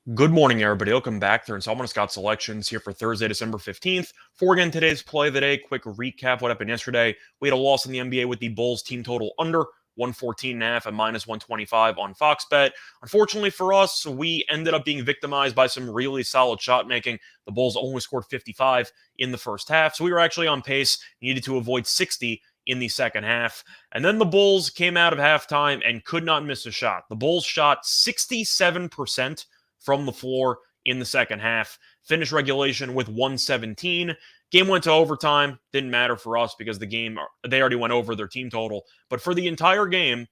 Good morning, everybody. Welcome back there. And so I'm Scott Selections here for Thursday, December 15th. For again, today's play of the day, quick recap what happened yesterday. We had a loss in the NBA with the Bulls team total under 114.5 and minus 125 on Fox Bet. Unfortunately for us, we ended up being victimized by some really solid shot making. The Bulls only scored 55 in the first half, so we were actually on pace, needed to avoid 60 in the second half. And then the Bulls came out of halftime and could not miss a shot. The Bulls shot 67% from the floor in the second half. Finished regulation with 117. Game went to overtime. Didn't matter for us because they already went over their team total. But for the entire game,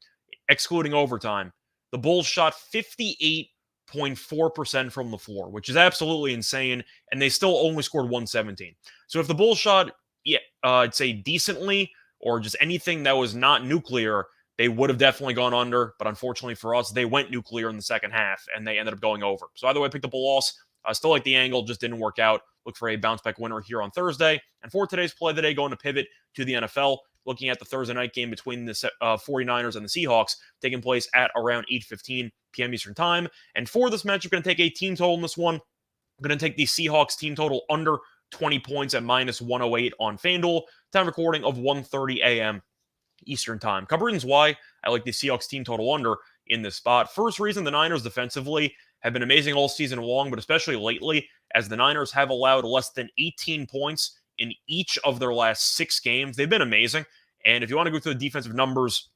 excluding overtime, the Bulls shot 58.4% from the floor, which is absolutely insane. And they still only scored 117. So if the Bulls shot, I'd say decently, or just anything that was not nuclear, they would have definitely gone under, but unfortunately for us, they went nuclear in the second half, and they ended up going over. So either way, I picked up a loss. I still like the angle, just didn't work out. Look for a bounce-back winner here on Thursday. And for today's play of the day, going to pivot to the NFL, looking at the Thursday night game between the 49ers and the Seahawks, taking place at around 8:15 p.m. Eastern Time. And for this match, we're going to take a team total in this one. I'm going to take the Seahawks team total under 20 points at minus 108 on FanDuel. Time recording of 1:30 a.m. Eastern Time. Couple reasons why I like the Seahawks team total under in this spot. First reason, the Niners defensively have been amazing all season long, but especially lately, as the Niners have allowed less than 18 points in each of their last 6 games. They've been amazing. And if you want to go through the defensive numbers,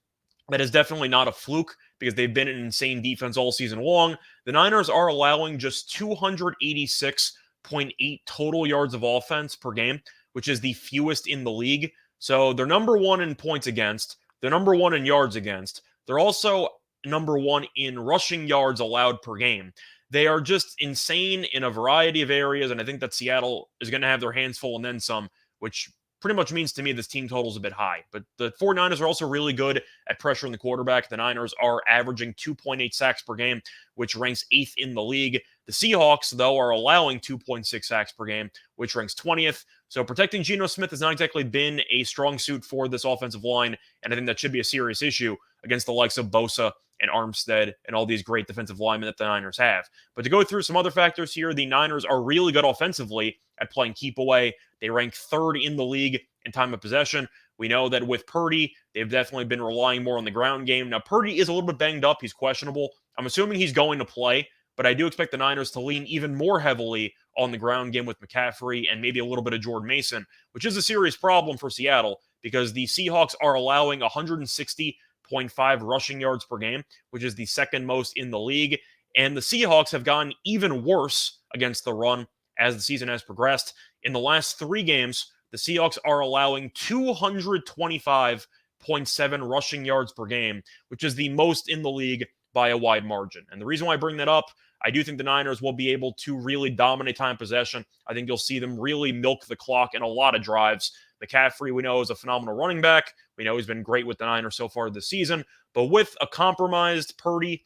that is definitely not a fluke because they've been an insane defense all season long. The Niners are allowing just 286.8 total yards of offense per game, which is the fewest in the league. So they're number one in points against. They're number one in yards against. They're also number one in rushing yards allowed per game. They are just insane in a variety of areas, and I think that Seattle is going to have their hands full and then some, which pretty much means to me this team total is a bit high. But the 49ers are also really good at pressuring the quarterback. The Niners are averaging 2.8 sacks per game, which ranks 8th in the league. The Seahawks, though, are allowing 2.6 sacks per game, which ranks 20th. So protecting Geno Smith has not exactly been a strong suit for this offensive line, and I think that should be a serious issue against the likes of Bosa and Armstead and all these great defensive linemen that the Niners have. But to go through some other factors here, the Niners are really good offensively at playing keep away. They rank 3rd in the league in time of possession. We know that with Purdy, they've definitely been relying more on the ground game. Now, Purdy is a little bit banged up. He's questionable. I'm assuming he's going to play, but I do expect the Niners to lean even more heavily on the ground game with McCaffrey and maybe a little bit of Jordan Mason, which is a serious problem for Seattle because the Seahawks are allowing 160.5 rushing yards per game, which is the second most in the league. And the Seahawks have gotten even worse against the run as the season has progressed. In the last 3 games, the Seahawks are allowing 225.7 rushing yards per game, which is the most in the league by a wide margin. And the reason why I bring that up, I do think the Niners will be able to really dominate time possession. I think you'll see them really milk the clock in a lot of drives. McCaffrey, we know, is a phenomenal running back. We know he's been great with the Niners so far this season. But with a compromised Purdy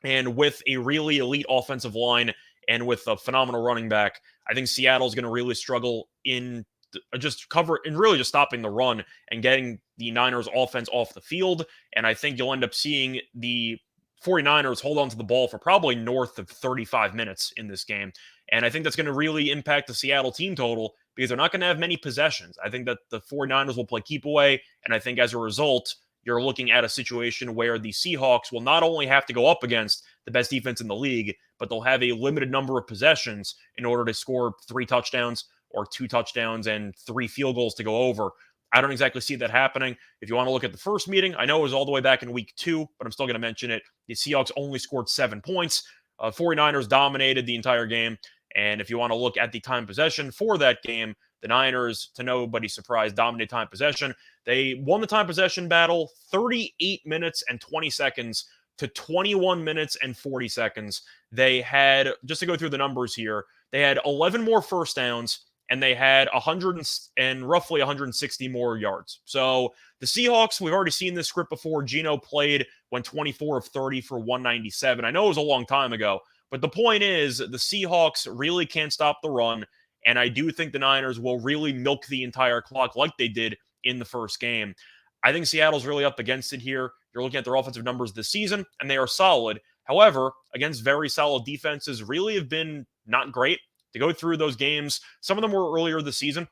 and with a really elite offensive line and with a phenomenal running back, I think Seattle's going to really struggle in just stopping the run and getting the Niners offense off the field. And I think you'll end up seeing the 49ers hold on to the ball for probably north of 35 minutes in this game. And I think that's going to really impact the Seattle team total because they're not going to have many possessions. I think that the 49ers will play keep away. And I think as a result, you're looking at a situation where the Seahawks will not only have to go up against the best defense in the league, but they'll have a limited number of possessions in order to score 3 touchdowns or 2 touchdowns and 3 field goals to go over. I don't exactly see that happening. If you want to look at the first meeting, I know it was all the way back in week 2, but I'm still going to mention it. The Seahawks only scored 7 points. 49ers dominated the entire game. And if you want to look at the time possession for that game, the Niners, to nobody's surprise, dominated time possession. They won the time possession battle 38 minutes and 20 seconds to 21 minutes and 40 seconds. They had, just to go through the numbers here, they had 11 more first downs, and they had roughly 160 more yards. So the Seahawks, we've already seen this script before. Geno played, went 24 of 30 for 197. I know it was a long time ago, but the point is the Seahawks really can't stop the run, and I do think the Niners will really milk the entire clock like they did in the first game. I think Seattle's really up against it here. You're looking at their offensive numbers this season, and they are solid. However, against very solid defenses, really have been not great. To go through those games, some of them were earlier this season,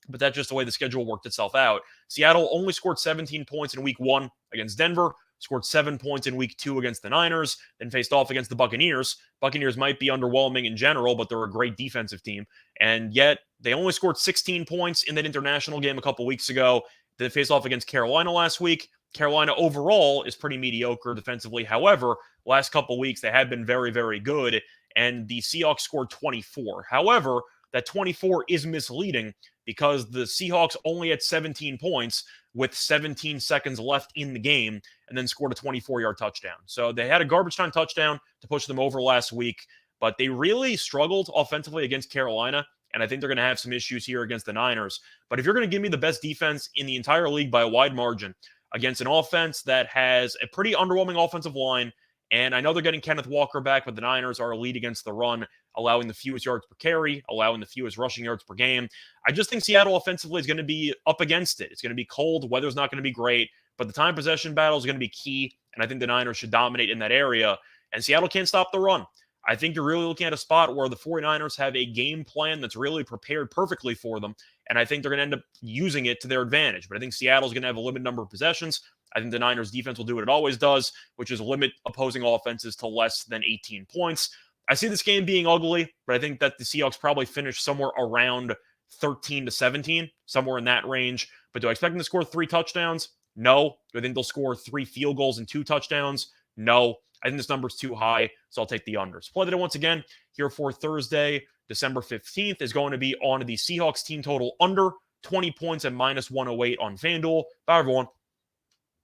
but that's just the way the schedule worked itself out. Seattle only scored 17 points in week 1 against Denver, scored 7 points in week 2 against the Niners, then faced off against the Buccaneers. Buccaneers might be underwhelming in general, but they're a great defensive team. And yet, they only scored 16 points in that international game a couple weeks ago. They faced off against Carolina last week. Carolina overall is pretty mediocre defensively. However, last couple weeks, they have been very, very good. And the Seahawks scored 24. However, that 24 is misleading because the Seahawks only had 17 points with 17 seconds left in the game and then scored a 24-yard touchdown. So they had a garbage time touchdown to push them over last week, but they really struggled offensively against Carolina, and I think they're going to have some issues here against the Niners. But if you're going to give me the best defense in the entire league by a wide margin against an offense that has a pretty underwhelming offensive line, and I know they're getting Kenneth Walker back, but the Niners are elite against the run, allowing the fewest yards per carry, allowing the fewest rushing yards per game. I just think Seattle offensively is going to be up against it. It's going to be cold. Weather's not going to be great, but the time possession battle is going to be key, and I think the Niners should dominate in that area, and Seattle can't stop the run. I think you're really looking at a spot where the 49ers have a game plan that's really prepared perfectly for them, and I think they're going to end up using it to their advantage. But I think Seattle's going to have a limited number of possessions. I think the Niners defense will do what it always does, which is limit opposing offenses to less than 18 points. I see this game being ugly, but I think that the Seahawks probably finish somewhere around 13-17, somewhere in that range. But do I expect them to score 3 touchdowns? No. Do I think they'll score 3 field goals and 2 touchdowns? No. I think this number's too high, so I'll take the unders. Play that once again here for Thursday, December 15th is going to be on the Seahawks team total under 20 points at -108 on FanDuel. Bye, everyone.